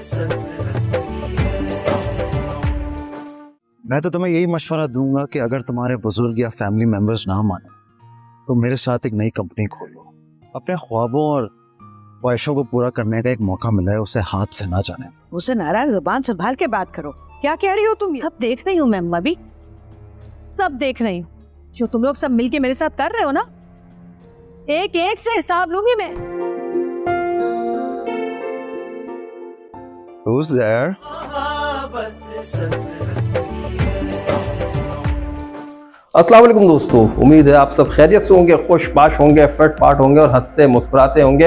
मैं तो तुम्हें यही मशवरा दूंगा कि अगर तुम्हारे बुजुर्ग या फैमिली मेंबर्स ना माने तो मेरे साथ एक नई कंपनी खोलो। अपने ख्वाबों और ख्वाहिशों को पूरा करने का एक मौका मिला है, उसे हाथ से ना जाने दो। उसे नाराज जुबान संभाल के बात करो। क्या कह रही हो तुम? सब देख रही हूँ मैं अम्मा भी, सब देख रही हूँ। जो तुम लोग सब मिलके मेरे साथ कर रहे हो ना, एक एक से हिसाब लूंगी मैं। Who's there? अस्सलाम वालेकुम दोस्तों, उम्मीद है आप सब खैरियत से होंगे, खुशबाश होंगे, फिट फाट होंगे और हंसते मुस्कुराते होंगे।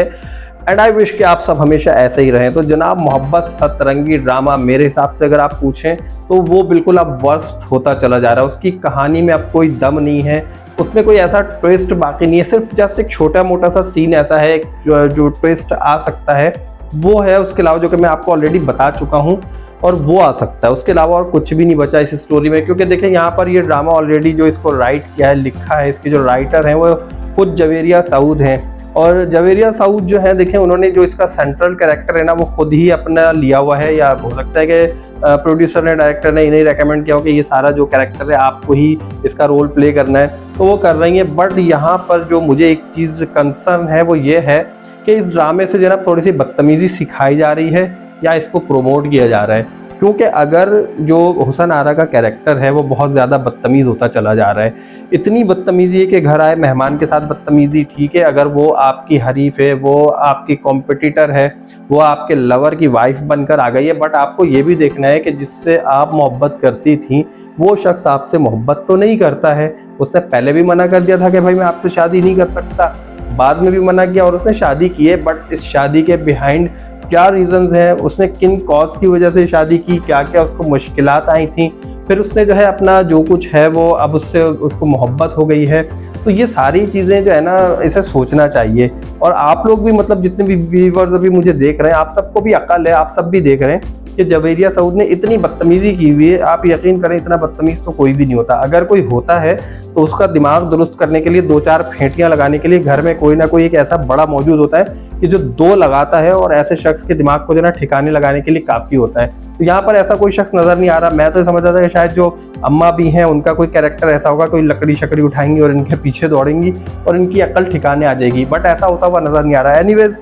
एंड आई विश कि आप सब हमेशा ऐसे ही रहें। तो जनाब, मोहब्बत सतरंगी ड्रामा मेरे हिसाब से अगर आप पूछें तो वो बिल्कुल अब वर्स्ट होता चला जा रहा है। उसकी कहानी में अब कोई दम नहीं है, उसमें कोई ऐसा ट्विस्ट बाकी नहीं है। सिर्फ जस्ट एक छोटा मोटा सा सीन ऐसा है जो ट्विस्ट आ सकता है, वो है। उसके अलावा जो कि मैं आपको ऑलरेडी बता चुका हूँ और वो आ सकता है। उसके अलावा और कुछ भी नहीं बचा इस स्टोरी में, क्योंकि देखें यहाँ पर ये ड्रामा ऑलरेडी जो इसको राइट किया है, लिखा है, इसके जो राइटर हैं वो खुद जवेरिया सऊद हैं। और जवेरिया सऊद जो है, देखें उन्होंने जो इसका सेंट्रल कैरेक्टर है ना, वो खुद ही अपना लिया हुआ है, या हो सकता है कि प्रोड्यूसर ने, डायरेक्टर ने इन्हें रेकमेंड किया हो कि ये सारा जो कैरेक्टर है आपको ही इसका रोल प्ले करना है, तो वो कर रही हैं। बट यहाँ पर जो मुझे एक चीज़ कंसर्न है वो ये है कि इस ड्रामे से जो है ना थोड़ी सी बदतमीज़ी सिखाई जा रही है या इसको प्रोमोट किया जा रहा है। क्योंकि अगर जो हुसन आरा का कैरेक्टर है वो बहुत ज़्यादा बदतमीज़ होता चला जा रहा है, इतनी बदतमीज़ी है कि घर आए मेहमान के साथ बदतमीज़ी ठीक है, अगर वो आपकी हरीफ है, वो आपकी कॉम्पिटिटर है, वो आपके लवर की वाइफ बनकर आ गई है, बट आपको ये भी देखना है कि जिससे आप मोहब्बत करती थी वो शख्स आपसे मोहब्बत तो नहीं करता है। उसने पहले भी मना कर दिया था कि भाई मैं आपसे शादी नहीं कर सकता, बाद में भी मना किया और उसने शादी की है। बट इस शादी के बिहाइंड क्या रीजंस हैं, उसने किन कॉज की वजह से शादी की, क्या क्या उसको मुश्किलात आई थी, फिर उसने जो है अपना जो कुछ है वो अब उसको मोहब्बत हो गई है। तो ये सारी चीज़ें जो है ना, इसे सोचना चाहिए। और आप लोग भी, मतलब जितने भी व्यूअर्स अभी मुझे देख रहे हैं, आप सबको भी अक्ल है, आप सब भी देख रहे हैं कि जवेरिया सऊद ने इतनी बदतमीज़ी की हुई है। आप यकीन करें, इतना बदतमीज़ तो कोई भी नहीं होता। अगर कोई होता है तो उसका दिमाग दुरुस्त करने के लिए, दो चार फेंटियाँ लगाने के लिए घर में कोई ना कोई एक ऐसा बड़ा मौजूद होता है कि जो दो लगाता है, और ऐसे शख्स के दिमाग को जो ना ठिकाने लगाने के लिए काफ़ी होता है। तो यहाँ पर ऐसा कोई शख्स नज़र नहीं आ रहा। मैं तो समझ रहा था कि शायद जो अम्मा भी हैं उनका कोई कैरेक्टर ऐसा होगा, कोई लकड़ी शकड़ी उठाएंगी और इनके पीछे दौड़ेंगी और इनकी अक्ल ठिकाने आ जाएगी, बट ऐसा होता हुआ नज़र नहीं आ रहा है। एनीवेज,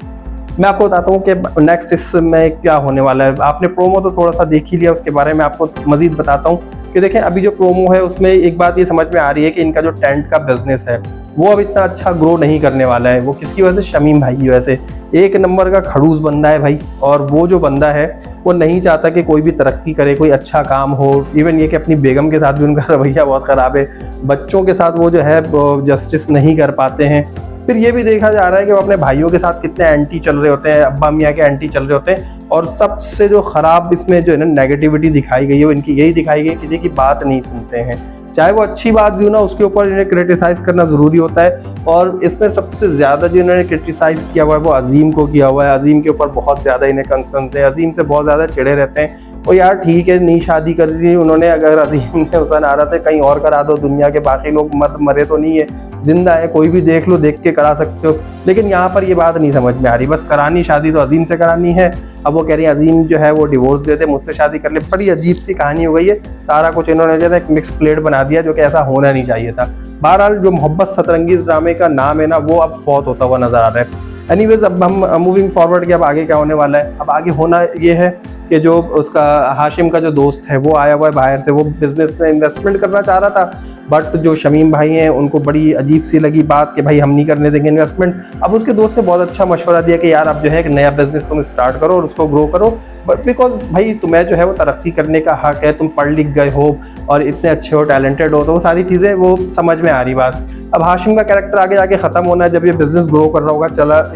मैं आपको बताता हूँ कि नेक्स्ट इसमें क्या होने वाला है। आपने प्रोमो तो थोड़ा सा देख ही लिया, उसके बारे में आपको मजीद बताता हूँ कि देखें अभी जो प्रोमो है उसमें एक बात ये समझ में आ रही है कि इनका जो टेंट का बिजनेस है वो अब इतना अच्छा ग्रो नहीं करने वाला है। वो किसकी वजह से? शमीम भाई की वजह से। एक नंबर का खड़ूस बंदा है भाई, और वो जो बंदा है वो नहीं चाहता कि कोई भी तरक्की करे, कोई अच्छा काम हो। इवन ये कि अपनी बेगम के साथ भी उनका रवैया बहुत ख़राब है, बच्चों के साथ वो जो है जस्टिस नहीं कर पाते हैं। फिर ये भी देखा जा रहा है कि वो अपने भाइयों के साथ कितने एंटी चल रहे होते हैं, अब्बा मियाँ के एंटी चल रहे होते हैं। और सबसे जो ख़राब इसमें जो है ना नेगेटिविटी दिखाई गई है वो इनकी यही दिखाई गई, किसी की बात नहीं सुनते हैं, चाहे वो अच्छी बात भी हो ना, उसके ऊपर इन्हें क्रिटिसाइज़ करना ज़रूरी होता है। और इसमें सबसे ज़्यादा जो इन्होंने क्रिटिसाइज़ किया हुआ है वो अजीम को किया हुआ है। अजीम के ऊपर बहुत ज़्यादा इन्हें कंसर्न थे, अजीम से बहुत ज़्यादा चिड़े रहते हैं। और यार ठीक है, नहीं शादी कर ली उन्होंने, अगर अजीम ने हुसन आरा से कहीं और करा दो, दुनिया के बाकी लोग मरे तो नहीं है, जिंदा है, कोई भी देख लो, देख के करा सकते हो। लेकिन यहाँ पर ये बात नहीं समझ में आ रही। बस करानी शादी तो अजीम से करानी है, अब वो कह रही है अजीम जो है वो डिवोर्स दे दे, मुझसे शादी कर ले। बड़ी अजीब सी कहानी हो गई है। सारा कुछ इन्होंने जो है एक मिक्स प्लेट बना दिया, जो कि ऐसा होना नहीं चाहिए था। बहरहाल जो मोहब्बत सतरंगी इस ड्रामे का नाम है ना, वो अब फौत होता हुआ नजर आ रहा है। एनीवेज, अब हम मूविंग फॉरवर्ड कि अब आगे क्या होने वाला है। अब आगे होना ये है कि जो उसका हाशिम का जो दोस्त है वो आया हुआ है बाहर से, वो बिजनेस में इन्वेस्टमेंट करना चाह रहा था, बट जो शमीम भाई हैं उनको बड़ी अजीब सी लगी बात कि भाई हम नहीं करने देंगे इन्वेस्टमेंट। अब उसके दोस्त से बहुत अच्छा मशवरा दिया कि यार अब जो है एक नया बिजनेस तुम स्टार्ट करो और उसको ग्रो करो, बट बिकॉज भाई तुम्हें जो है वो तरक्की करने का हक है, तुम पढ़ लिख गए हो और इतने अच्छे हो, टैलेंटेड हो, तो वो सारी चीज़ें वो समझ में आ रही बात। अब हाशिम का कैरेक्टर आगे जाके ख़त्म होना है, जब ये बिज़नेस ग्रो कर रहा होगा,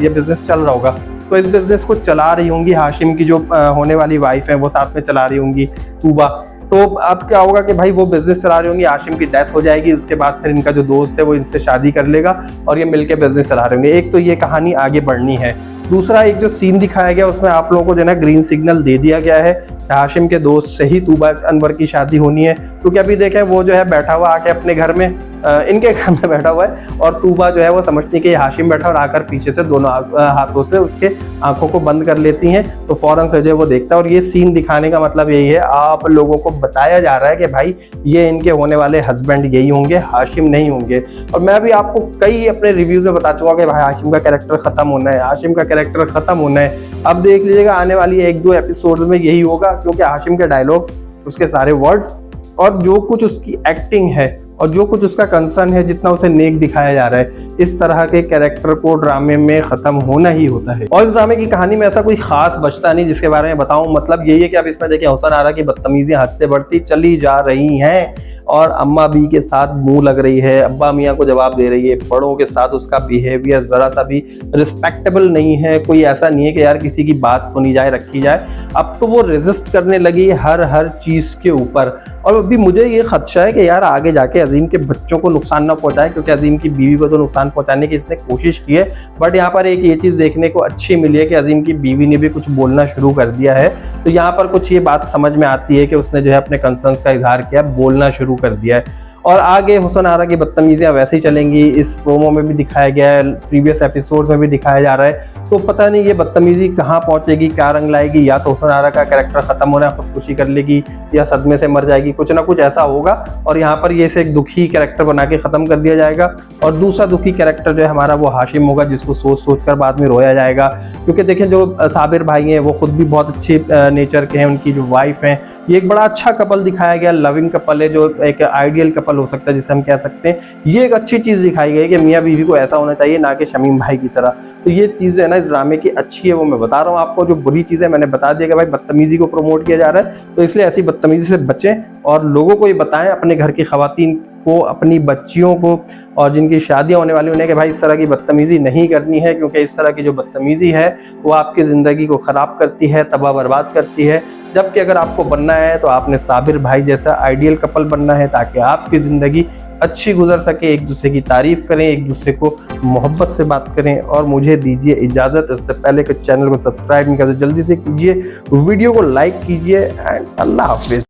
ये बिज़नेस चल रहा होगा, तो इस बिज़नेस को चला रही होंगी हाशिम की जो होने वाली वाइफ है, वो साथ में चला रही होंगी, तूबा। तो अब क्या होगा कि भाई वो बिजनेस चला रही होंगी, हाशिम की डेथ हो जाएगी, उसके बाद फिर इनका जो दोस्त है वो इनसे शादी कर लेगा और ये मिलके बिजनेस चला रहे होंगे। एक तो ये कहानी आगे बढ़नी है। दूसरा, एक जो सीन दिखाया गया उसमें आप लोगों को जो है ना ग्रीन सिग्नल दे दिया गया है, हाशिम के दोस्त से ही तूबा अनवर की शादी होनी है। क्योंकि अभी देखें वो जो है बैठा हुआ आके अपने घर में इनके घर में बैठा हुआ है और तूबा जो है वो समझती है कि हाशिम बैठा और आकर पीछे से दोनों हाथों से उसके आंखों को बंद कर लेती हैं। तो फौरन से जो है वो देखता है और ये सीन दिखाने का मतलब यही है, आप लोगों को बताया जा रहा है कि भाई ये इनके होने वाले हस्बैंड यही होंगे, हाशिम नहीं होंगे। और मैं भी आपको कई अपने रिव्यूज में बता चुका कि भाई हाशिम का कैरेक्टर खत्म होना है, हाशिम का कैरेक्टर खत्म होना है। अब देख लीजिएगा आने वाली 1-2 एपिसोड्स में यही होगा, क्योंकि हाशिम के डायलॉग, उसके सारे वर्ड्स और जो कुछ उसकी एक्टिंग है और जो कुछ उसका कंसर्न है, जितना उसे नेक दिखाया जा रहा है, इस तरह के कैरेक्टर को ड्रामे में खत्म होना ही होता है। और इस ड्रामे की कहानी में ऐसा कोई खास बचता नहीं जिसके बारे में बताऊं। मतलब यही है कि अब इसमें देखिए हुसन आरा की बदतमीजी हद से बढ़ती चली जा रही हैं और अम्मा बी के साथ मुंह लग रही है, अब्बा मियाँ को जवाब दे रही है, बड़ों के साथ उसका बिहेवियर जरा सा भी रिस्पेक्टेबल नहीं है। कोई ऐसा नहीं है कि यार किसी की बात सुनी जाए, रखी जाए। अब तो वो रेजिस्ट करने लगी हर चीज़ के ऊपर। और अभी मुझे ये खदशा है कि यार आगे जाके अजीम के बच्चों को नुकसान ना पहुंचाए, क्योंकि अजीम की बीवी को तो नुकसान पहुंचाने की इसने कोशिश की है। बट यहाँ पर एक ये चीज़ देखने को अच्छी मिली है कि अजीम की बीवी ने भी कुछ बोलना शुरू कर दिया है। तो यहाँ पर कुछ ये बात समझ में आती है कि उसने जो है अपने कंसर्न्स का इजहार किया, बोलना शुरू कर दिया है। और आगे हुसन आरा की बदतमीजियां वैसे ही चलेंगी। इस प्रोमो में भी दिखाया गया है, प्रीवियस एपिसोड्स में भी दिखाया जा रहा है। तो पता नहीं ये बदतमीजी कहाँ पहुंचेगी, क्या रंग लाएगी। या तो हुसन आरा का कैरेक्टर खत्म होना, खुदकुशी कर लेगी, या सदमे से मर जाएगी, कुछ ना कुछ ऐसा होगा। और यहाँ पर ये इसे एक दुखी कैरेक्टर बना के खत्म कर दिया जाएगा। और दूसरा दुखी कैरेक्टर जो है हमारा वो हाशिम होगा, जिसको सोच कर बाद में रोया जाएगा। क्योंकि देखें जो साबिर भाई हैं वो खुद भी बहुत अच्छे नेचर के हैं, उनकी जो वाइफ हैं, ये एक बड़ा अच्छा कपल दिखाया गया, लविंग कपल है, जो एक आइडियल कपल हो सकता है जिसे हम कह सकते हैं। ये एक अच्छी चीज़ दिखाई गई कि मियाँ बीवी को ऐसा होना चाहिए, ना कि शमीम भाई की तरह। तो ये चीज़ है ना इस ड्रामे की अच्छी है, वो मैं बता रहा हूँ आपको। जो बुरी चीज़ है मैंने बता दिया कि भाई बदतमीजी को प्रमोट किया जा रहा है, तो इसलिए ऐसी बदतमीजी से बचें और लोगों को ये बताएं, अपने घर की खवातीन को, अपनी बच्चियों को और जिनकी शादियां होने वाली उन्हें कि भाई इस तरह की बदतमीजी नहीं करनी है, क्योंकि इस तरह की जो बदतमीजी है वो आपकी ज़िंदगी को ख़राब करती है, तबाह बर्बाद करती है। जबकि अगर आपको बनना है तो आपने साबिर भाई जैसा आइडियल कपल बनना है, ताकि आपकी ज़िंदगी अच्छी गुजर सके, एक दूसरे की तारीफ़ करें, एक दूसरे को मोहब्बत से बात करें। और मुझे दीजिए इजाज़त, इससे पहले कि चैनल को सब्सक्राइब नहीं करते जल्दी से कीजिए, वीडियो को लाइक कीजिए एंड अल्लाह हाफिज़।